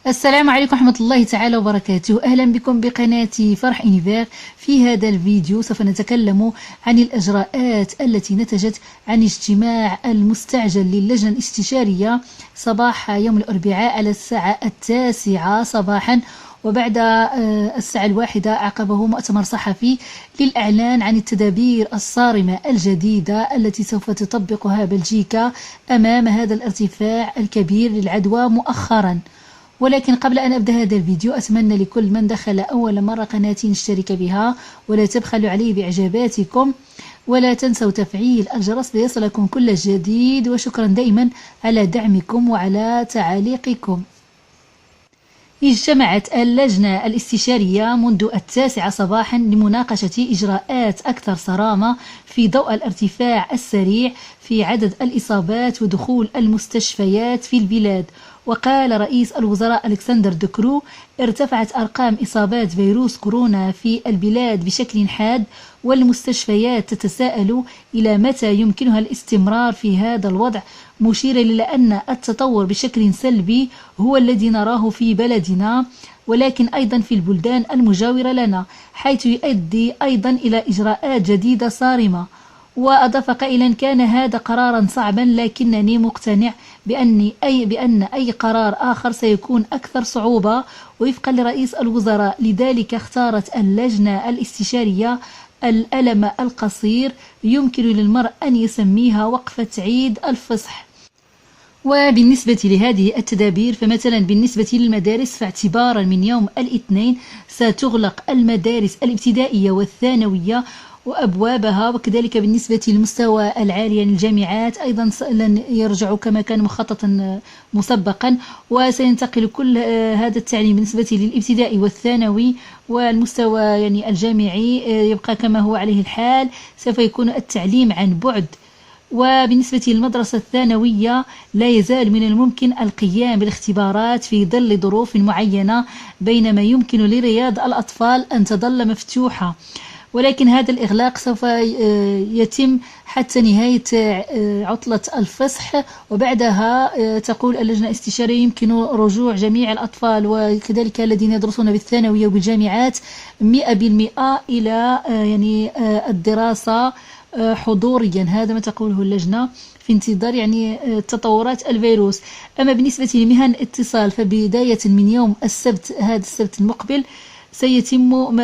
السلام عليكم ورحمة الله تعالى وبركاته. أهلا بكم بقناة فرح إنيفير. في هذا الفيديو سوف نتكلم عن الإجراءات التي نتجت عن اجتماع المستعجل للجنة الاستشارية صباح يوم الأربعاء على الساعة 9 صباحا، وبعد الساعة 1 عقبه مؤتمر صحفي للإعلان عن التدابير الصارمة الجديدة التي سوف تطبقها بلجيكا أمام هذا الارتفاع الكبير للعدوى مؤخرا. ولكن قبل أن أبدأ هذا الفيديو أتمنى لكل من دخل أول مرة قناتي نشترك بها ولا تبخلوا علي بإعجاباتكم، ولا تنسوا تفعيل الجرس ليصلكم كل جديد، وشكرا دائما على دعمكم وعلى تعاليقكم. اجتمعت اللجنة الاستشارية منذ 9 صباحا لمناقشة إجراءات أكثر صرامة في ضوء الارتفاع السريع في عدد الإصابات ودخول المستشفيات في البلاد. وقال رئيس الوزراء ألكسندر دكرو: ارتفعت أرقام إصابات فيروس كورونا في البلاد بشكل حاد، والمستشفيات تتساءل إلى متى يمكنها الاستمرار في هذا الوضع، مشيرا إلى أن التطور بشكل سلبي هو الذي نراه في بلدنا ولكن أيضا في البلدان المجاورة لنا، حيث يؤدي أيضا إلى إجراءات جديدة صارمة. وأضاف قائلا: كان هذا قرارا صعبا، لكنني مقتنع بأن أي قرار آخر سيكون أكثر صعوبة. وفقا لرئيس الوزراء، لذلك اختارت اللجنة الاستشارية الألم القصير، يمكن للمرء أن يسميها وقفة عيد الفصح. وبالنسبة لهذه التدابير فمثلا بالنسبة للمدارس، فاعتبارا من يوم الاثنين ستغلق المدارس الابتدائية والثانوية وأبوابها، وكذلك بالنسبة للمستوى العالي يعني الجامعات أيضا لن يرجعوا كما كان مخططا مسبقا، وسينتقل كل هذا التعليم بالنسبة للابتدائي والثانوي والمستوى يعني الجامعي يبقى كما هو عليه الحال، سوف يكون التعليم عن بعد. وبالنسبة للمدرسة الثانوية لا يزال من الممكن القيام بالاختبارات في ظل ظروف معينة، بينما يمكن لرياض الأطفال أن تظل مفتوحة، ولكن هذا الإغلاق سوف يتم حتى نهاية عطلة الفصح، وبعدها تقول اللجنة الاستشارية يمكن رجوع جميع الأطفال وكذلك الذين يدرسون بالثانوية وبالجامعات 100% إلى يعني الدراسة حضوريا. هذا ما تقوله اللجنة في انتظار يعني تطورات الفيروس. أما بالنسبة لمهن الاتصال فبداية من يوم السبت، هذا السبت المقبل، سيتم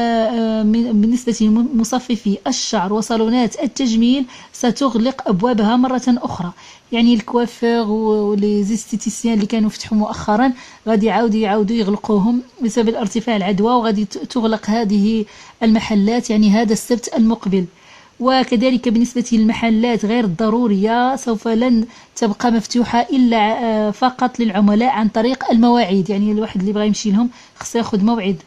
بالنسبة لمصففي الشعر وصالونات التجميل ستغلق أبوابها مرة أخرى، يعني الكوافير وليزيستيتيسيان اللي كانوا فتحوا مؤخرا غادي يعاودوا يغلقوهم بسبب الارتفاع العدوى، وغادي تغلق هذه المحلات يعني هذا السبت المقبل. وكذلك بالنسبة للمحلات غير الضرورية سوف لن تبقى مفتوحة إلا فقط للعملاء عن طريق المواعيد، يعني الواحد اللي بغى يمشي لهم خصو ياخذ موعد.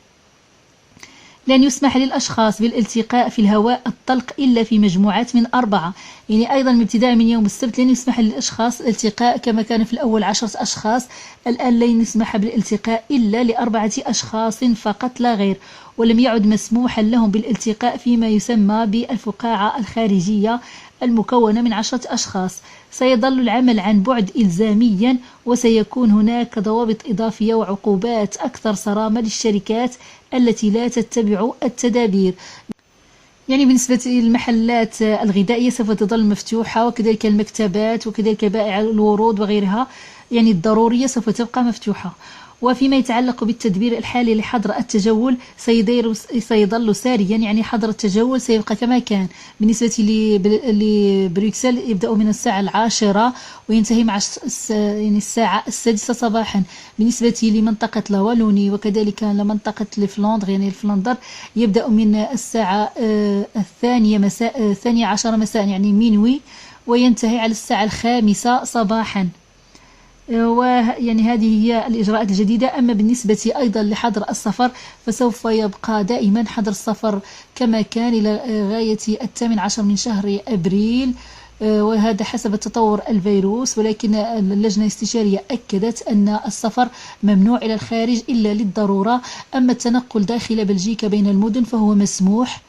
لن يسمح للأشخاص بالالتقاء في الهواء الطلق إلا في مجموعات من 4، يعني أيضا ابتداء من يوم السبت لن يسمح للأشخاص الالتقاء كما كان في الأول 10 أشخاص، الآن لن يسمح بالالتقاء إلا ل4 أشخاص فقط لا غير، ولم يعد مسموحا لهم بالالتقاء فيما يسمى بالفقاعة الخارجية المكونة من 10 أشخاص. سيظل العمل عن بعد إلزاميا، وسيكون هناك ضوابط إضافية وعقوبات أكثر صرامة للشركات التي لا تتبع التدابير. يعني بالنسبة للمحلات الغذائية سوف تظل مفتوحة، وكذلك المكتبات وكذلك بائع الورود وغيرها يعني الضرورية سوف تبقى مفتوحة. وفيما يتعلق بالتدبير الحالي لحظر التجول سيظل ساريا، يعني حظر التجول سيبقى كما كان. بالنسبة لبروكسل يبدأ من الساعة 10 وينتهي مع يعني الساعة 6 صباحا. بالنسبة لمنطقة لوالوني وكذلك لمنطقة الفلندر يعني الفلندر يبدأ من الساعة 12 مساء يعني مينوي، وينتهي على الساعة 5 صباحا. ويعني هذه هي الإجراءات الجديدة. أما بالنسبة أيضا لحظر السفر فسوف يبقى دائما حظر السفر كما كان إلى غاية 18 من شهر أبريل، وهذا حسب تطور الفيروس، ولكن اللجنة الاستشارية أكدت أن السفر ممنوع إلى الخارج إلا للضرورة. أما التنقل داخل بلجيكا بين المدن فهو مسموح.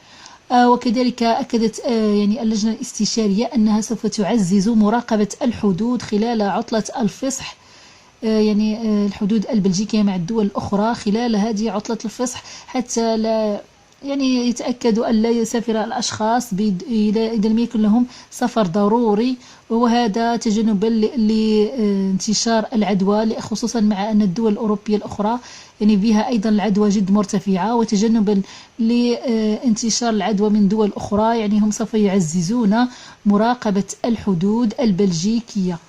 وكذلك أكدت يعني اللجنة الاستشارية أنها سوف تعزز مراقبة الحدود خلال عطلة الفصح يعني الحدود البلجيكية مع الدول الأخرى خلال هذه عطلة الفصح، حتى لا يعني يتأكدوا أن لا يسافر الأشخاص إذا لم يكن لهم سفر ضروري، وهذا تجنبا لانتشار العدوى، خصوصا مع أن الدول الأوروبية الأخرى يعني بها أيضا العدوى جد مرتفعة، وتجنبا لانتشار العدوى من دول أخرى يعني هم سوف يعززون مراقبة الحدود البلجيكية.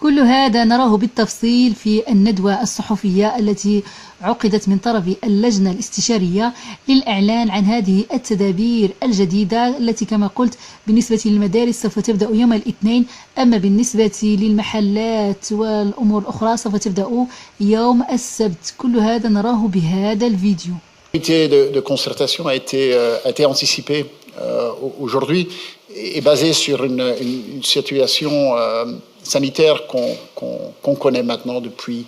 كل هذا نراه بالتفصيل في الندوة الصحفية التي عقدت من طرف اللجنة الاستشارية للإعلان عن هذه التدابير الجديدة التي كما قلت بالنسبة للمدارس سوف تبدأ يوم الاثنين، أما بالنسبة للمحلات والأمور الأخرى سوف تبدأ يوم السبت. كل هذا نراه بهذا الفيديو. Le comité de concertation a été anticipé aujourd'hui et basé sur une situation sanitaire qu'on connaît maintenant depuis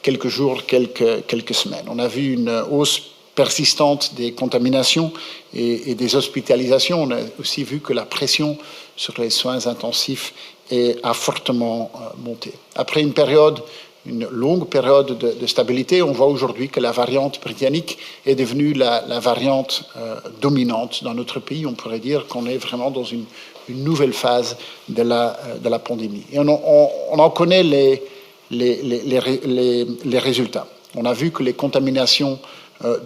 quelques jours, quelques semaines. On a vu une hausse persistante des contaminations et des hospitalisations. On a aussi vu que la pression sur les soins intensifs a fortement monté. Après une longue période de stabilité, on voit aujourd'hui que la variante britannique est devenue la variante dominante dans notre pays. On pourrait dire qu'on est vraiment dans une nouvelle phase de la pandémie. Et on en connaît les résultats. On a vu que les contaminations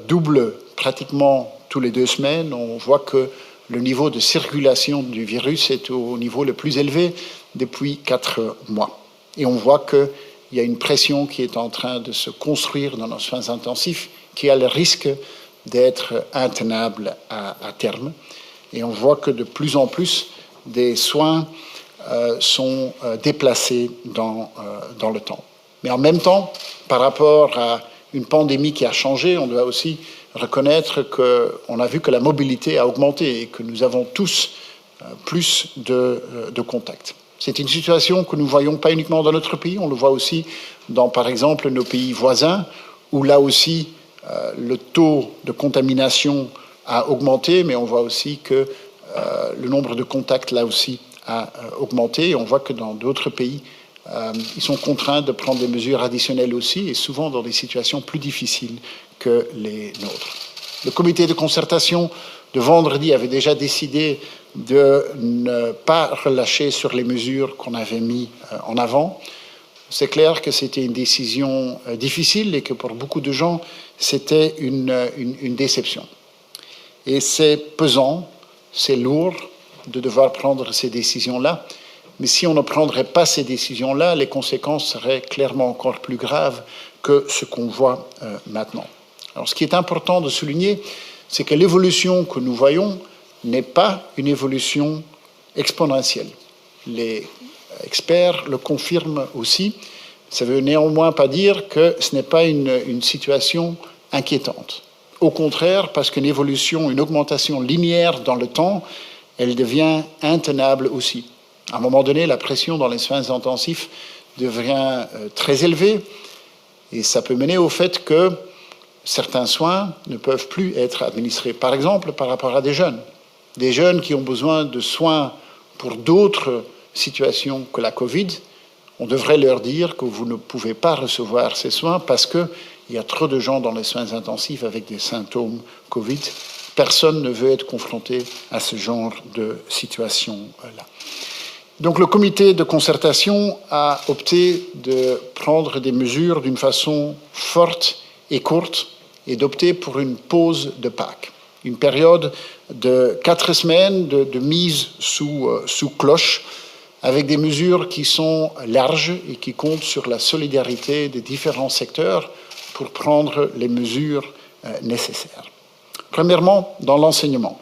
doublent pratiquement tous les 2 semaines. On voit que le niveau de circulation du virus est au niveau le plus élevé depuis 4 mois. Et on voit qu'il y a une pression qui est en train de se construire dans nos soins intensifs, qui a le risque d'être intenable à terme. Et on voit que de plus en plus des soins sont déplacés dans le temps. Mais en même temps, par rapport à une pandémie qui a changé, on doit aussi reconnaître qu'on a vu que la mobilité a augmenté et que nous avons tous plus de contacts. C'est une situation que nous ne voyons pas uniquement dans notre pays, on le voit aussi dans, par exemple, nos pays voisins, où là aussi le taux de contamination a augmenté, mais on voit aussi que le nombre de contacts, là aussi, a augmenté. Et on voit que dans d'autres pays, ils sont contraints de prendre des mesures additionnelles aussi, et souvent dans des situations plus difficiles que les nôtres. Le comité de concertation de vendredi avait déjà décidé de ne pas relâcher sur les mesures qu'on avait mises en avant. C'est clair que c'était une décision difficile et que pour beaucoup de gens, c'était une déception. Et c'est pesant, c'est lourd de devoir prendre ces décisions-là. Mais si on ne prendrait pas ces décisions-là, les conséquences seraient clairement encore plus graves que ce qu'on voit maintenant. Alors, ce qui est important de souligner, c'est que l'évolution que nous voyons n'est pas une évolution exponentielle. Les experts le confirment aussi. Ça ne veut néanmoins pas dire que ce n'est pas une situation inquiétante. Au contraire, parce qu'une évolution, une augmentation linéaire dans le temps, elle devient intenable aussi. À un moment donné, la pression dans les soins intensifs devient très élevée et ça peut mener au fait que certains soins ne peuvent plus être administrés. Par exemple, par rapport à des jeunes qui ont besoin de soins pour d'autres situations que la Covid, on devrait leur dire que vous ne pouvez pas recevoir ces soins parce qu'il y a trop de gens dans les soins intensifs avec des symptômes Covid. Personne ne veut être confronté à ce genre de situation-là. Donc le comité de concertation a opté de prendre des mesures d'une façon forte et courte et d'opter pour une pause de Pâques, une période de 4 semaines de mise sous cloche avec des mesures qui sont larges et qui comptent sur la solidarité des différents secteurs pour prendre les mesures nécessaires. Premièrement, dans l'enseignement.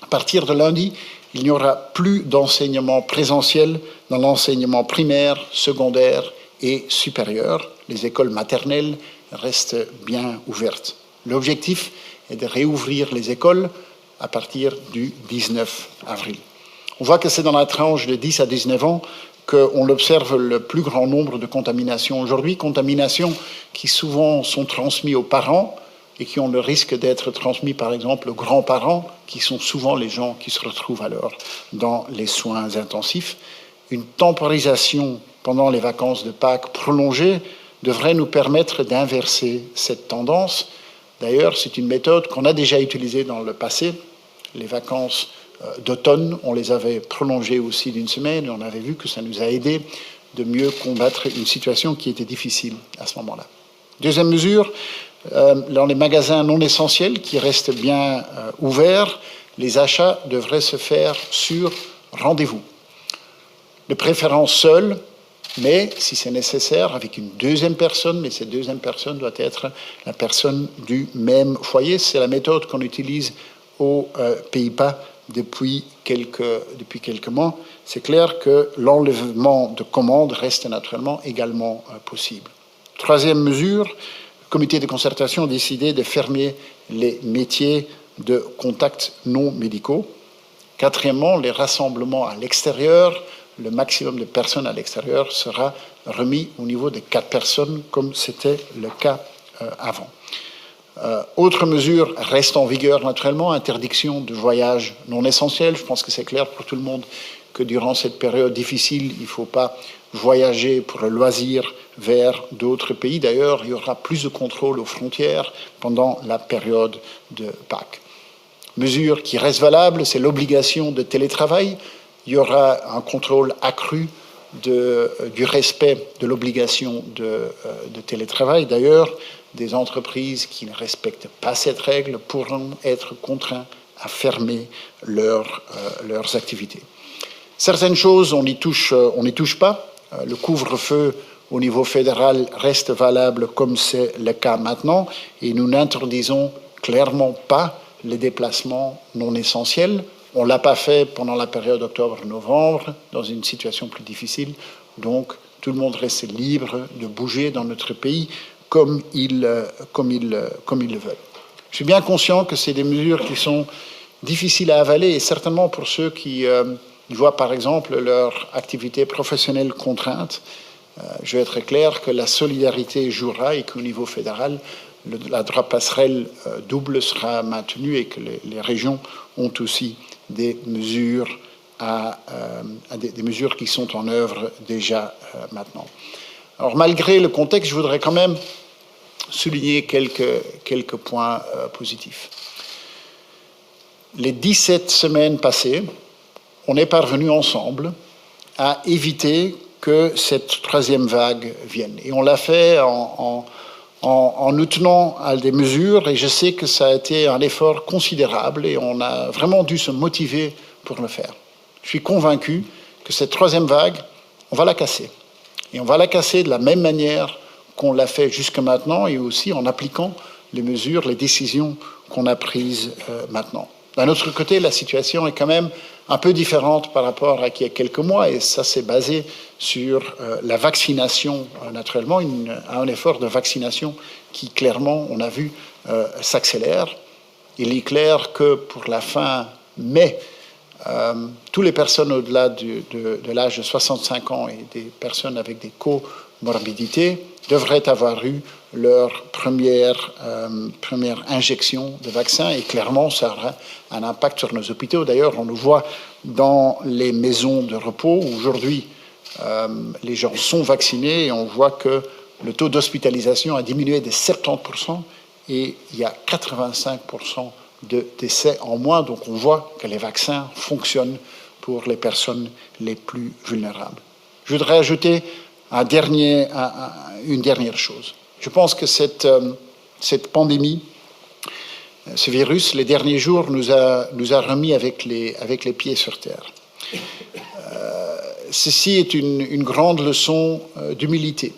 À partir de lundi, il n'y aura plus d'enseignement présentiel dans l'enseignement primaire, secondaire et supérieur. Les écoles maternelles restent bien ouvertes. L'objectif est de réouvrir les écoles à partir du 19 avril. On voit que c'est dans la tranche de 10 à 19 ans qu'on observe le plus grand nombre de contaminations aujourd'hui, contaminations qui souvent sont transmises aux parents et qui ont le risque d'être transmis, par exemple, aux grands-parents, qui sont souvent les gens qui se retrouvent alors dans les soins intensifs. Une temporisation pendant les vacances de Pâques prolongées devrait nous permettre d'inverser cette tendance. D'ailleurs, c'est une méthode qu'on a déjà utilisée dans le passé. Les vacances d'automne, on les avait prolongées aussi d'une semaine et on avait vu que ça nous a aidé de mieux combattre une situation qui était difficile à ce moment-là. Deuxième mesure, dans les magasins non essentiels qui restent bien ouverts, les achats devraient se faire sur rendez-vous. De préférence seul, mais si c'est nécessaire, avec une deuxième personne, mais cette deuxième personne doit être la personne du même foyer. C'est la méthode qu'on utilise aux Pays-Bas depuis quelques mois. C'est clair que l'enlèvement de commandes reste naturellement également possible. Troisième mesure, le comité de concertation a décidé de fermer les métiers de contact non médicaux. Quatrièmement, les rassemblements à l'extérieur, le maximum de personnes à l'extérieur sera remis au niveau de 4 personnes, comme c'était le cas avant. Autre mesure reste en vigueur naturellement, interdiction de voyage non essentiel. Je pense que c'est clair pour tout le monde que durant cette période difficile, il ne faut pas voyager pour le loisir vers d'autres pays. D'ailleurs, il y aura plus de contrôle aux frontières pendant la période de Pâques. Mesure qui reste valable, c'est l'obligation de télétravail. Il y aura un contrôle accru du respect de l'obligation de télétravail. D'ailleurs, des entreprises qui ne respectent pas cette règle pourront être contraintes à fermer leurs activités. Certaines choses, on n'y touche pas. Le couvre-feu au niveau fédéral reste valable comme c'est le cas maintenant et nous n'interdisons clairement pas les déplacements non essentiels. On ne l'a pas fait pendant la période octobre-novembre, dans une situation plus difficile. Donc, tout le monde reste libre de bouger dans notre pays comme ils le veulent. Je suis bien conscient que c'est des mesures qui sont difficiles à avaler, et certainement pour ceux qui voient, par exemple, leur activité professionnelle contrainte. Je vais être clair que la solidarité jouera et qu'au niveau fédéral, la droite passerelle double sera maintenue et que les régions ont aussi des mesures, des mesures qui sont en œuvre déjà maintenant. Alors, malgré le contexte, je voudrais quand même souligner quelques points positifs. Les 17 semaines passées, on est parvenu ensemble à éviter que cette troisième vague vienne. Et on l'a fait en nous tenant à des mesures, et je sais que ça a été un effort considérable et on a vraiment dû se motiver pour le faire. Je suis convaincu que cette troisième vague, on va la casser. Et on va la casser de la même manière qu'on l'a fait jusque maintenant et aussi en appliquant les mesures, les décisions qu'on a prises maintenant. D'un autre côté, la situation est quand même un peu différente par rapport à il y a quelques mois, et ça c'est basé sur la vaccination, naturellement, un effort de vaccination qui clairement, on a vu, s'accélère. Il est clair que pour la fin mai, toutes les personnes au-delà de l'âge de 65 ans et des personnes avec des comorbidités devraient avoir eu leur première injection de vaccin, et clairement ça aura un impact sur nos hôpitaux. D'ailleurs, on le voit dans les maisons de repos. Aujourd'hui, les gens sont vaccinés et on voit que le taux d'hospitalisation a diminué de 70% et il y a 85% de décès en moins. Donc on voit que les vaccins fonctionnent pour les personnes les plus vulnérables. Je voudrais ajouter une dernière chose. Je pense que cette pandémie, ce virus, les derniers jours, nous a remis avec les pieds sur terre. Ceci est une grande leçon d'humilité.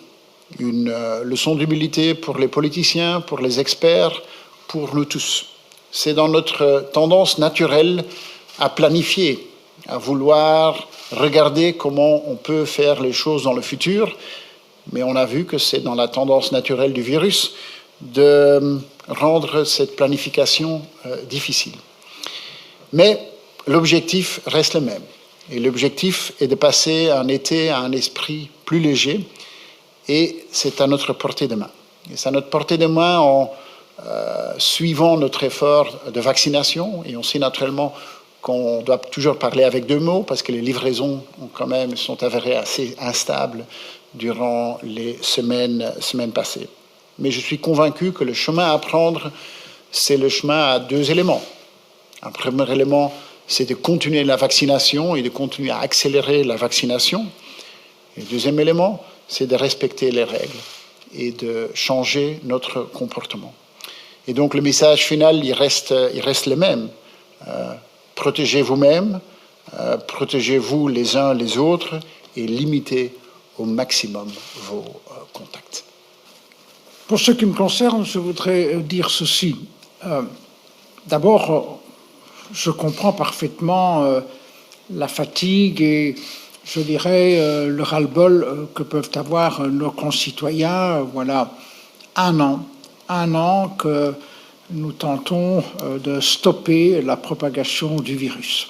Une leçon d'humilité pour les politiciens, pour les experts, pour nous tous. C'est dans notre tendance naturelle à planifier, à vouloir regarder comment on peut faire les choses dans le futur, mais on a vu que c'est dans la tendance naturelle du virus de rendre cette planification difficile. Mais l'objectif reste le même. Et l'objectif est de passer un été à un esprit plus léger, et c'est à notre portée de main. Et c'est à notre portée de main en suivant notre effort de vaccination, et on sait naturellement qu'on doit toujours parler avec deux mots parce que les livraisons sont avérées assez instables durant les semaines passées. Mais je suis convaincu que le chemin à prendre, c'est le chemin à deux éléments. Un premier élément, c'est de continuer la vaccination et de continuer à accélérer la vaccination. Et le deuxième élément, c'est de respecter les règles et de changer notre comportement. Et donc le message final, il reste le même. Protégez vous-même, protégez-vous les uns les autres et limitez au maximum vos contacts. Pour ce qui me concerne, je voudrais dire ceci. D'abord, je comprends parfaitement la fatigue et, je dirais, le ras-le-bol que peuvent avoir nos concitoyens. Voilà un an que nous tentons de stopper la propagation du virus.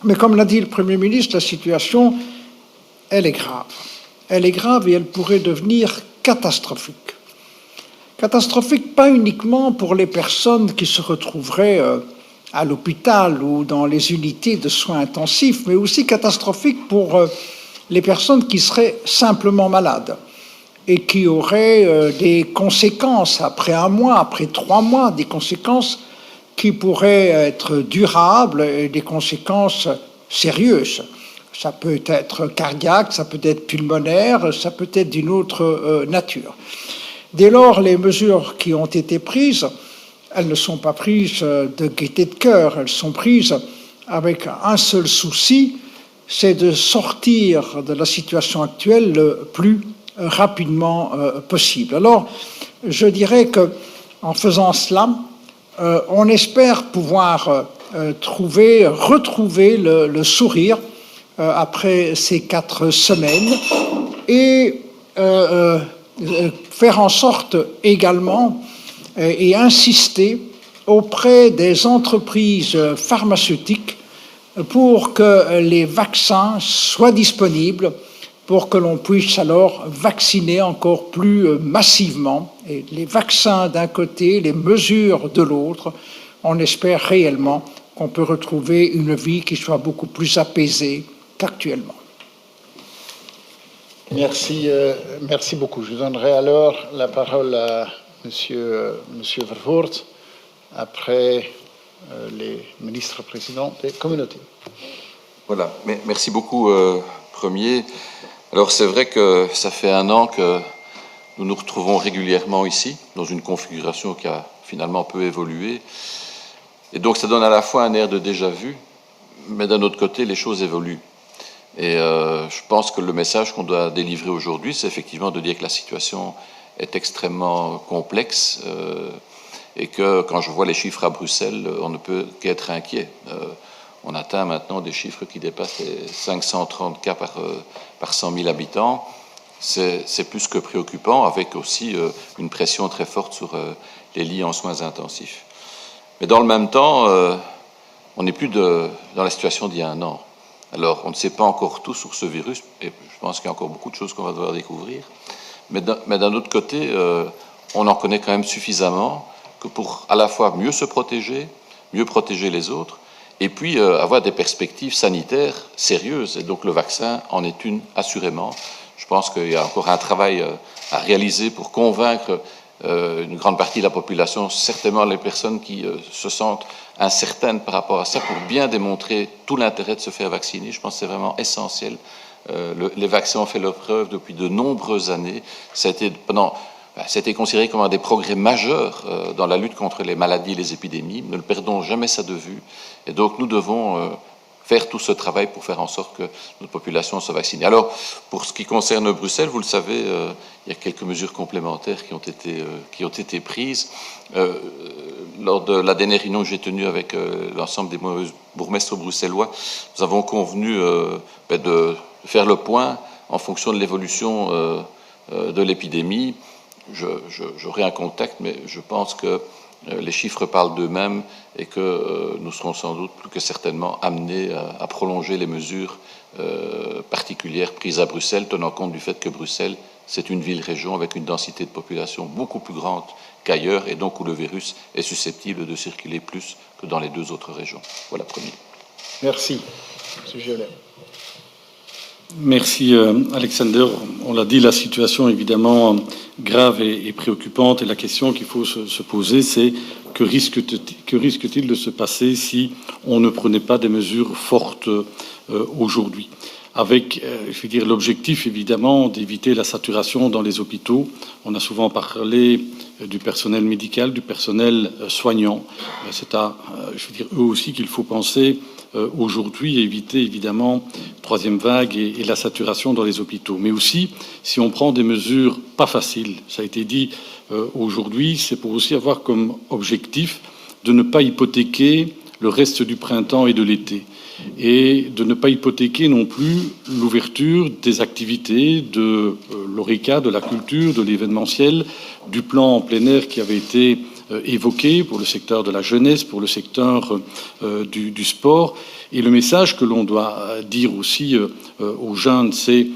Mais comme l'a dit le Premier ministre, la situation, elle est grave. Elle est grave et elle pourrait devenir catastrophique. Catastrophique pas uniquement pour les personnes qui se retrouveraient à l'hôpital ou dans les unités de soins intensifs, mais aussi catastrophique pour les personnes qui seraient simplement malades et qui auraient des conséquences après 1 mois, après 3 mois, des conséquences qui pourraient être durables et des conséquences sérieuses. Ça peut être cardiaque, ça peut être pulmonaire, ça peut être d'une autre nature. Dès lors, les mesures qui ont été prises, elles ne sont pas prises de gaieté de cœur, elles sont prises avec un seul souci, c'est de sortir de la situation actuelle le plus rapidement possible. Alors, je dirais que en faisant cela, on espère pouvoir retrouver le sourire après ces 4 semaines et faire en sorte également et insister auprès des entreprises pharmaceutiques pour que les vaccins soient disponibles, pour que l'on puisse alors vacciner encore plus massivement. Et les vaccins d'un côté, les mesures de l'autre, on espère réellement qu'on peut retrouver une vie qui soit beaucoup plus apaisée qu'actuellement. Merci beaucoup. Je donnerai alors la parole à Monsieur Vervoort, après les ministres présidents des communautés. Voilà, merci beaucoup, Premier. Alors c'est vrai que ça fait 1 an que nous nous retrouvons régulièrement ici, dans une configuration qui a finalement peu évolué. Et donc ça donne à la fois un air de déjà-vu, mais d'un autre côté, les choses évoluent. Et je pense que le message qu'on doit délivrer aujourd'hui, c'est effectivement de dire que la situation est extrêmement complexe et que quand je vois les chiffres à Bruxelles, on ne peut qu'être inquiet. On atteint maintenant des chiffres qui dépassent les 530 cas par 100 000 habitants. C'est plus que préoccupant, avec aussi une pression très forte sur les lits en soins intensifs. Mais dans le même temps, on n'est plus dans la situation d'il y a 1 an. Alors, on ne sait pas encore tout sur ce virus, et je pense qu'il y a encore beaucoup de choses qu'on va devoir découvrir. Mais d'un autre côté, on en connaît quand même suffisamment que pour à la fois mieux se protéger, mieux protéger les autres, et puis avoir des perspectives sanitaires sérieuses. Et donc le vaccin en est une, assurément. Je pense qu'il y a encore un travail à réaliser pour convaincre une grande partie de la population, certainement les personnes qui se sentent incertaines par rapport à ça, pour bien démontrer tout l'intérêt de se faire vacciner. Je pense que c'est vraiment essentiel. Les vaccins ont fait leur preuve depuis de nombreuses années. Ça a été considéré comme un des progrès majeurs dans la lutte contre les maladies et les épidémies. Ne le perdons jamais ça de vue. Et donc nous devons faire tout ce travail pour faire en sorte que notre population soit vaccinée. Alors, pour ce qui concerne Bruxelles, vous le savez, il y a quelques mesures complémentaires qui ont été prises. Lors de la dernière réunion que j'ai tenue avec l'ensemble des bourgmestres bruxellois, nous avons convenu de faire le point en fonction de l'évolution de l'épidémie. J'aurai un contact, mais je pense que les chiffres parlent d'eux-mêmes et que nous serons sans doute plus que certainement amenés à prolonger les mesures particulières prises à Bruxelles, tenant compte du fait que Bruxelles, c'est une ville-région avec une densité de population beaucoup plus grande qu'ailleurs et donc où le virus est susceptible de circuler plus que dans les 2 autres régions. Voilà, Premier. Merci, M. Gellet. Merci Alexander. On l'a dit, la situation est évidemment grave et préoccupante, et la question qu'il faut se poser, c'est que risque-t-il de se passer si on ne prenait pas des mesures fortes aujourd'hui, avec, je veux dire, l'objectif évidemment d'éviter la saturation dans les hôpitaux. On a souvent parlé du personnel médical, du personnel soignant. C'est à, je veux dire, eux aussi qu'il faut penser aujourd'hui, et éviter évidemment troisième vague et la saturation dans les hôpitaux. Mais aussi, si on prend des mesures pas faciles, ça a été dit aujourd'hui, c'est pour aussi avoir comme objectif de ne pas hypothéquer le reste du printemps et de l'été, et de ne pas hypothéquer non plus l'ouverture des activités de l'ORECA, de la culture, de l'événementiel, du plan en plein air qui avait été évoqué pour le secteur de la jeunesse, pour le secteur du sport. Et le message que l'on doit dire aussi aux jeunes, c'est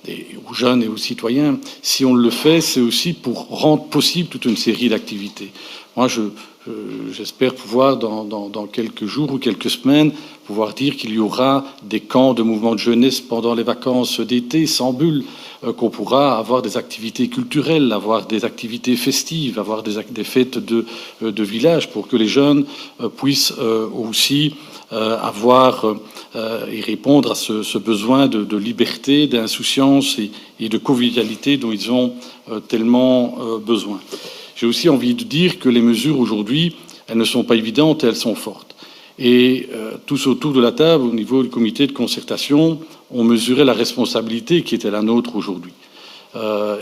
et aux jeunes et aux citoyens, si on le fait, c'est aussi pour rendre possible toute une série d'activités. Moi, j'espère pouvoir, dans quelques jours ou quelques semaines, pouvoir dire qu'il y aura des camps de mouvement de jeunesse pendant les vacances d'été, sans bulle, qu'on pourra avoir des activités culturelles, avoir des activités festives, avoir des fêtes de village, pour que les jeunes puissent aussi avoir et répondre à ce besoin de liberté, d'insouciance et de convivialité dont ils ont tellement besoin. J'ai aussi envie de dire que les mesures aujourd'hui, elles ne sont pas évidentes et elles sont fortes. Et tous autour de la table, au niveau du comité de concertation, on mesurait la responsabilité qui était la nôtre aujourd'hui.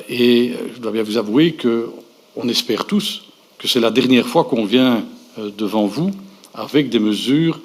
Et je dois bien vous avouer qu'on espère tous que c'est la dernière fois qu'on vient devant vous avec des mesures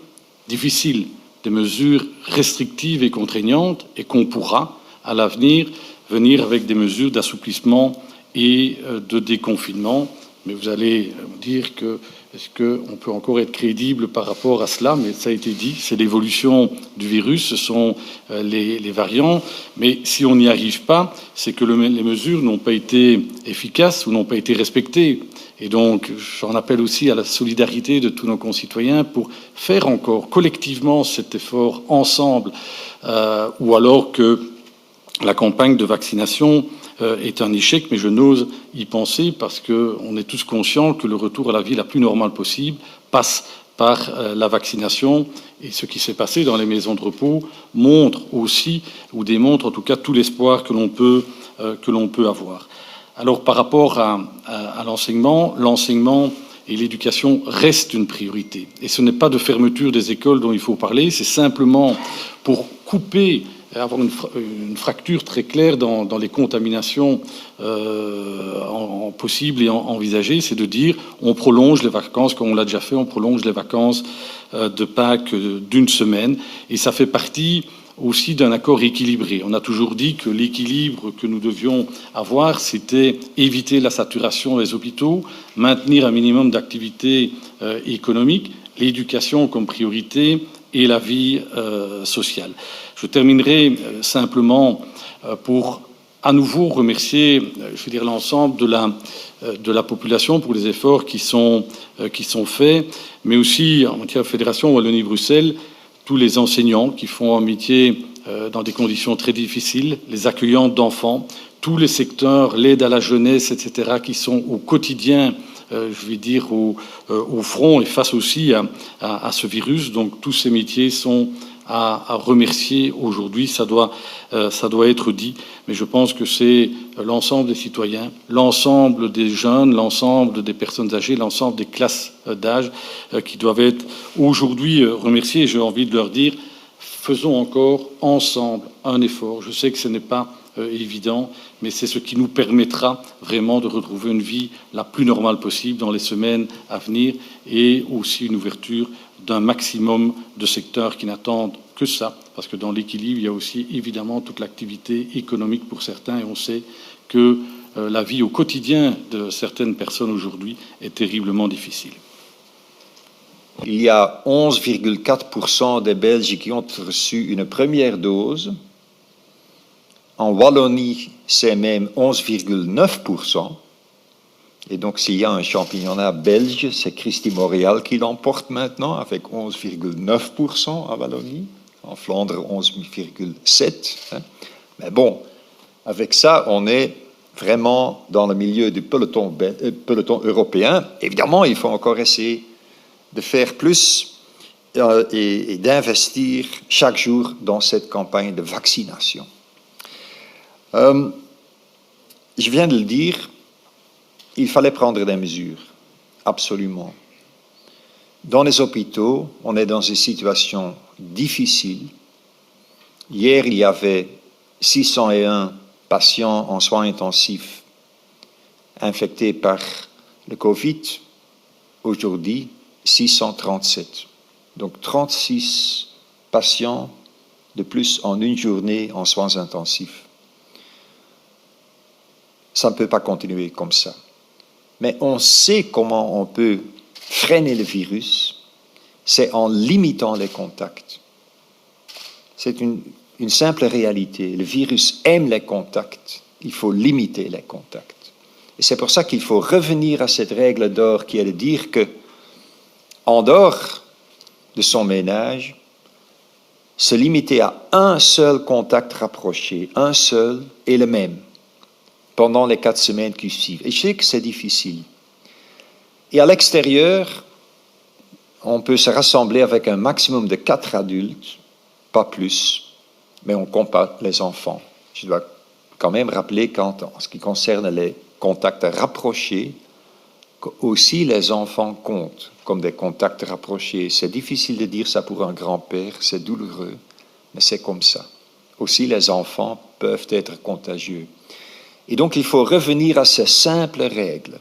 difficiles, des mesures restrictives et contraignantes, et qu'on pourra, à l'avenir, venir avec des mesures d'assouplissement et de déconfinement. Mais vous allez me dire que est-ce qu'on peut encore être crédible par rapport à cela? Mais ça a été dit, c'est l'évolution du virus, ce sont les variants. Mais si on n'y arrive pas, c'est que les mesures n'ont pas été efficaces ou n'ont pas été respectées. Et donc, j'en appelle aussi à la solidarité de tous nos concitoyens pour faire encore collectivement cet effort ensemble, ou alors que la campagne de vaccination est un échec, mais je n'ose y penser parce qu'on est tous conscients que le retour à la vie la plus normale possible passe par la vaccination. Et ce qui s'est passé dans les maisons de repos montre aussi, ou démontre en tout cas, tout l'espoir que l'on peut avoir. Alors par rapport à l'enseignement et l'éducation restent une priorité. Et ce n'est pas de fermeture des écoles dont il faut parler, c'est simplement pour couper, avoir une fracture très claire dans les contaminations possibles et envisagées, c'est de dire on prolonge les vacances, comme on l'a déjà fait, on prolonge les vacances de Pâques d'une semaine, et ça fait partie aussi d'un accord équilibré. On a toujours dit que l'équilibre que nous devions avoir, c'était éviter la saturation des hôpitaux, maintenir un minimum d'activité économique, l'éducation comme priorité et la vie sociale. Je terminerai simplement pour à nouveau remercier, je veux dire, l'ensemble de la population pour les efforts qui sont faits, mais aussi en matière de Fédération Wallonie-Bruxelles, tous les enseignants qui font un métier dans des conditions très difficiles, les accueillants d'enfants, tous les secteurs, l'aide à la jeunesse, etc., qui sont au quotidien, je vais dire, au front et face aussi à ce virus. Donc tous ces métiers sont à remercier aujourd'hui, ça doit être dit, mais je pense que c'est l'ensemble des citoyens, l'ensemble des jeunes, l'ensemble des personnes âgées, l'ensemble des classes d'âge qui doivent être aujourd'hui remerciés. Et j'ai envie de leur dire, faisons encore ensemble un effort. Je sais que ce n'est pas évident, mais c'est ce qui nous permettra vraiment de retrouver une vie la plus normale possible dans les semaines à venir, et aussi une ouverture d'un maximum de secteurs qui n'attendent que ça, parce que dans l'équilibre, il y a aussi évidemment toute l'activité économique pour certains, et on sait que la vie au quotidien de certaines personnes aujourd'hui est terriblement difficile. Il y a 11,4% des Belges qui ont reçu une première dose. En Wallonie, c'est même 11,9%. Et donc, s'il y a un championnat belge, c'est Christy Montréal qui l'emporte maintenant, avec 11,9% à Wallonie. En Flandre, 11,7%. Mais bon, avec ça, on est vraiment dans le milieu du peloton européen. Évidemment, il faut encore essayer de faire plus et d'investir chaque jour dans cette campagne de vaccination. Je viens de le dire, il fallait prendre des mesures, absolument. Dans les hôpitaux, on est dans une situation difficile. Hier, il y avait 601 patients en soins intensifs infectés par le Covid. Aujourd'hui, 637. Donc 36 patients de plus en une journée en soins intensifs. Ça ne peut pas continuer comme ça. Mais on sait comment on peut freiner le virus, c'est en limitant les contacts. C'est une simple réalité. Le virus aime les contacts. Il faut limiter les contacts. Et c'est pour ça qu'il faut revenir à cette règle d'or qui est de dire que, en dehors de son ménage, se limiter à un seul contact rapproché, un seul et le même, pendant les 4 semaines qui suivent. Et je sais que c'est difficile. Et à l'extérieur, on peut se rassembler avec un maximum de 4 adultes, pas plus, mais on compte pas les enfants. Je dois quand même rappeler en ce qui concerne les contacts rapprochés, aussi les enfants comptent comme des contacts rapprochés. C'est difficile de dire ça pour un grand-père, c'est douloureux, mais c'est comme ça. Aussi les enfants peuvent être contagieux. Et donc il faut revenir à ces simples règles.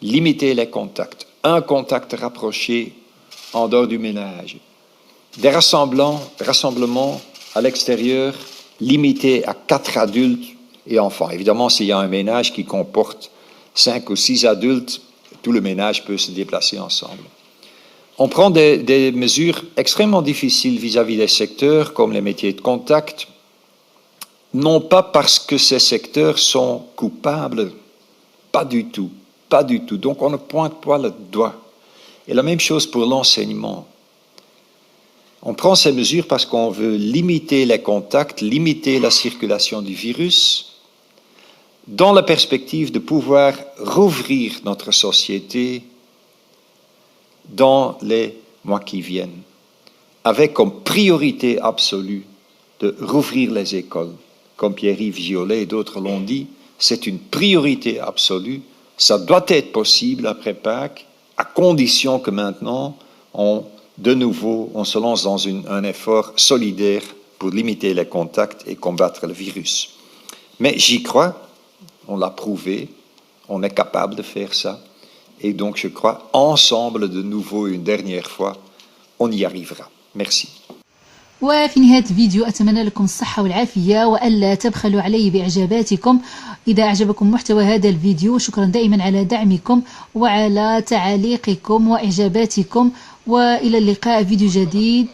Limiter les contacts. Un contact rapproché en dehors du ménage. Des rassemblements à l'extérieur limités à 4 adultes et enfants. Évidemment, s'il y a un ménage qui comporte 5 ou 6 adultes, tout le ménage peut se déplacer ensemble. On prend des mesures extrêmement difficiles vis-à-vis des secteurs comme les métiers de contact, non pas parce que ces secteurs sont coupables, pas du tout. Pas du tout. Donc on ne pointe pas le doigt. Et la même chose pour l'enseignement. On prend ces mesures parce qu'on veut limiter les contacts, limiter la circulation du virus, dans la perspective de pouvoir rouvrir notre société dans les mois qui viennent, avec comme priorité absolue de rouvrir les écoles. Comme Pierre-Yves Giolet et d'autres l'ont dit, c'est une priorité absolue. Ça doit être possible après Pâques, à condition que maintenant, on se lance dans un effort solidaire pour limiter les contacts et combattre le virus. Mais j'y crois, on l'a prouvé, on est capable de faire ça. Et donc, je crois, ensemble, de nouveau, une dernière fois, on y arrivera. Merci. وفي نهاية الفيديو أتمنى لكم الصحة والعافية وألا تبخلوا علي بإعجاباتكم. إذا أعجبكم محتوى هذا الفيديو شكرا دائما على دعمكم وعلى تعاليقكم وإعجاباتكم، وإلى اللقاء فيديو جديد.